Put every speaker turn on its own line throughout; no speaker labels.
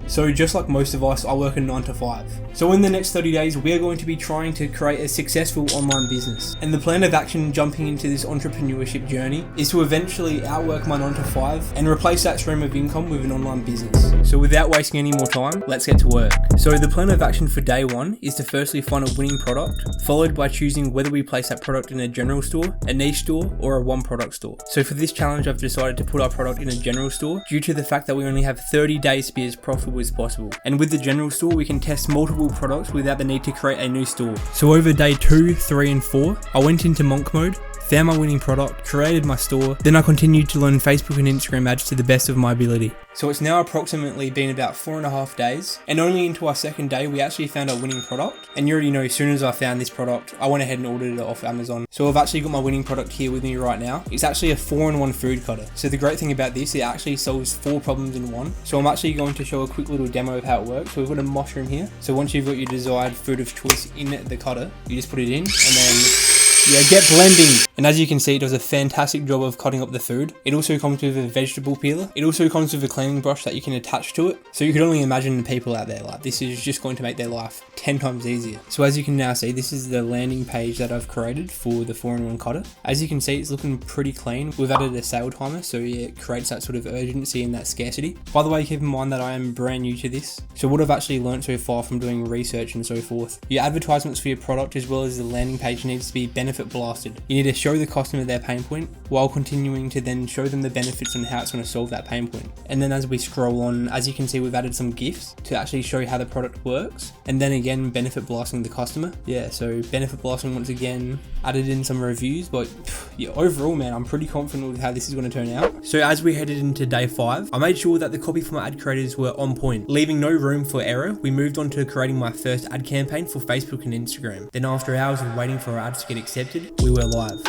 So just like most of us, I work a 9 to 5. So in the next 30 days, we are going to be trying to create a successful online business. And the plan of action jumping into this entrepreneurship journey is to eventually outwork my 9 to 5 and replace that stream of income with an online business. So without wasting any more time, let's get to work. So the plan of action for day 1 is to firstly find a winning product, followed by choosing whether we place that product in a general store, a niche store, or a one product store. So for this challenge, I've decided to put our product in a general store due to the fact that we only have 30 days to be as profitable as possible. And with the general store, we can test multiple products without the need to create a new store. So over day 2, 3, and 4, I went into monk mode, found my winning product, created my store, then I continued to learn Facebook and Instagram ads to the best of my ability. So it's now approximately been about 4.5 days, and only into our second day we actually found our winning product. And you already know, as soon as I found this product, I went ahead and ordered it off Amazon. So I've actually got my winning product here with me right now. It's actually a 4-in-1 food cutter. So the great thing about this, it actually solves 4 problems in one. So I'm actually going to show a quick little demo of how it works. So we've got a mushroom here. So once you've got your desired food of choice in the cutter, you just put it in and then get blending. And as you can see, it does a fantastic job of cutting up the food. It also comes with a vegetable peeler. It also comes with a cleaning brush that you can attach to it. So you can only imagine the people out there, like, this is just going to make their life 10 times easier. So as you can now see, this is the landing page that I've created for the 4-in-1 cutter. As you can see, it's looking pretty clean. We've added a sale timer, so yeah, it creates that sort of urgency and that scarcity. By the way, keep in mind that I am brand new to this. So what I've actually learned so far from doing research and so forth, your advertisements for your product as well as the landing page needs to be benefit blasted. You need to show the customer their pain point while continuing to then show them the benefits and how it's going to solve that pain point. And then as we scroll on, as you can see, we've added some GIFs to actually show how the product works. And then again, benefit blasting the customer. Yeah, so benefit blasting once again, added in some reviews, but yeah, overall, man, I'm pretty confident with how this is going to turn out. So as we headed into day 5, I made sure that the copy for my ad creators were on point, leaving no room for error. We moved on to creating my first ad campaign for Facebook and Instagram. Then after hours of waiting for our ads to get accepted, we were live.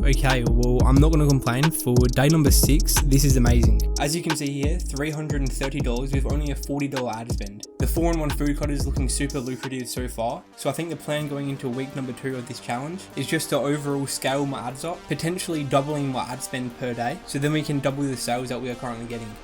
Okay, well, I'm not going to complain. For day number 6, this is amazing. As you can see here, $330 with only a $40 ad spend. The 4-in-1 food cutter is looking super lucrative so far, so I think the plan going into week number 2 of this challenge is just to overall scale my ads up, potentially doubling my ad spend per day, so then we can double the sales that we are currently getting.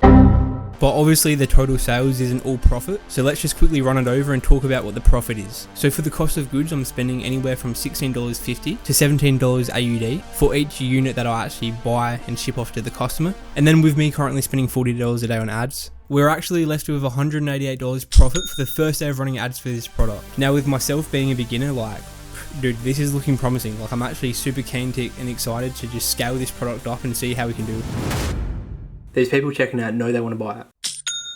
But obviously the total sales isn't all profit, so let's just quickly run it over and talk about what the profit is. So for the cost of goods, I'm spending anywhere from $16.50 to $17 AUD for each unit that I actually buy and ship off to the customer. And then with me currently spending $40 a day on ads, we're actually left with $188 profit for the first day of running ads for this product. Now with myself being a beginner, like, dude, this is looking promising. Like, I'm actually super keen and excited to just scale this product up and see how we can do it. These people checking out know they want to buy it.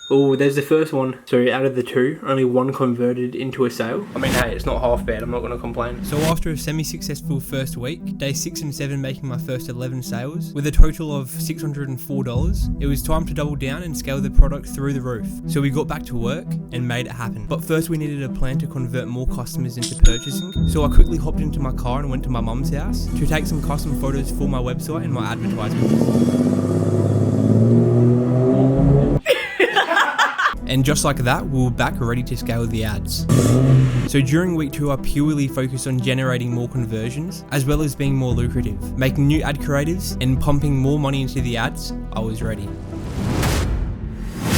Oh, there's the first one. So out of the 2, only 1 converted into a sale. I mean, hey, it's not half bad. I'm not going to complain. So after a semi-successful first week, day 6 and 7 making my first 11 sales, with a total of $604, it was time to double down and scale the product through the roof. So we got back to work and made it happen. But first we needed a plan to convert more customers into purchasing. So I quickly hopped into my car and went to my mum's house to take some custom photos for my website and my advertisements. And just like that, we were back ready to scale the ads. So during week 2, I purely focused on generating more conversions, as well as being more lucrative. Making new ad creatives and pumping more money into the ads, I was ready.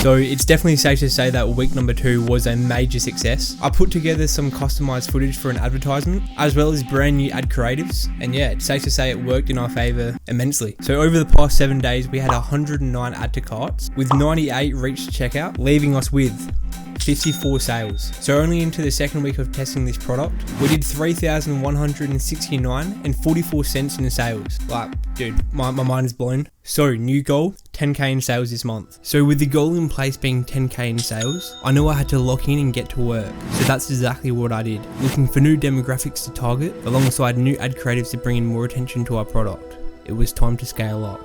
So it's definitely safe to say that week number 2 was a major success. I put together some customized footage for an advertisement, as well as brand new ad creatives, and yeah, it's safe to say it worked in our favor immensely. So over the past 7 days, we had 109 add to carts, with 98 reached checkout, leaving us with 54 sales. So only into the second week of testing this product, we did $3,169 and 44 cents in sales. Like, dude, my mind is blown. So new goal, 10k in sales this month. So with the goal in place being 10k in sales, I knew I had to lock in and get to work. So that's exactly what I did. Looking for new demographics to target, alongside new ad creatives to bring in more attention to our product. It was time to scale up.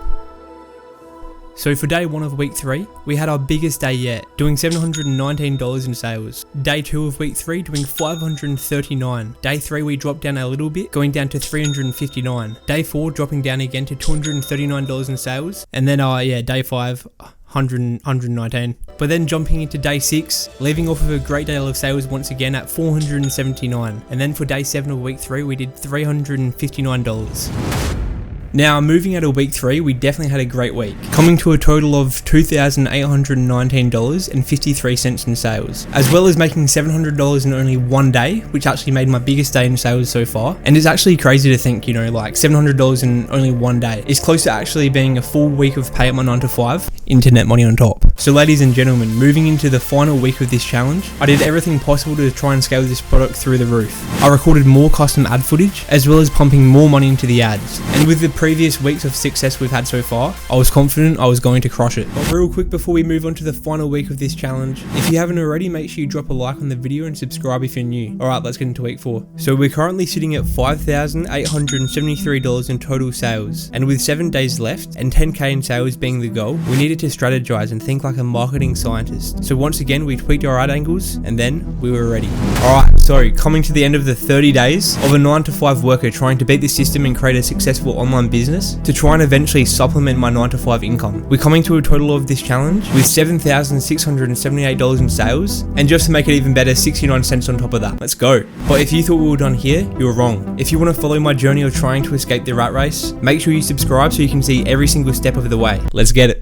So for day 1 of week 3, we had our biggest day yet, doing $719 in sales. Day 2 of week 3, doing $539. Day 3, we dropped down a little bit, going down to $359. Day 4, dropping down again to $239 in sales. And then, day 5, 119. But then jumping into day 6, leaving off of a great deal of sales once again at $479. And then for day 7 of week 3, we did $359. Now, moving out of week 3, we definitely had a great week, coming to a total of $2,819.53 in sales, as well as making $700 in only one day, which actually made my biggest day in sales so far. And it's actually crazy to think, you know, like $700 in only one day is close to actually being a full week of pay at my 9 to 5, internet money on top. So ladies and gentlemen, moving into the final week of this challenge, I did everything possible to try and scale this product through the roof. I recorded more custom ad footage, as well as pumping more money into the ads. And with the previous weeks of success we've had so far, I was confident I was going to crush it. But real quick before we move on to the final week of this challenge, if you haven't already, make sure you drop a like on the video and subscribe if you're new. Alright, let's get into week 4. So we're currently sitting at $5,873 in total sales, and with 7 days left and 10k in sales being the goal, we needed to strategize and think like a marketing scientist. So once again, we tweaked our ad angles and then we were ready. Alright, so coming to the end of the 30 days of a 9 to 5 worker trying to beat the system and create a successful online business to try and eventually supplement my 9 to 5 income. We're coming to a total of this challenge with $7,678 in sales, and just to make it even better, 69 cents on top of that. Let's go. But if you thought we were done here, you were wrong. If you want to follow my journey of trying to escape the rat race, make sure you subscribe so you can see every single step of the way. Let's get it.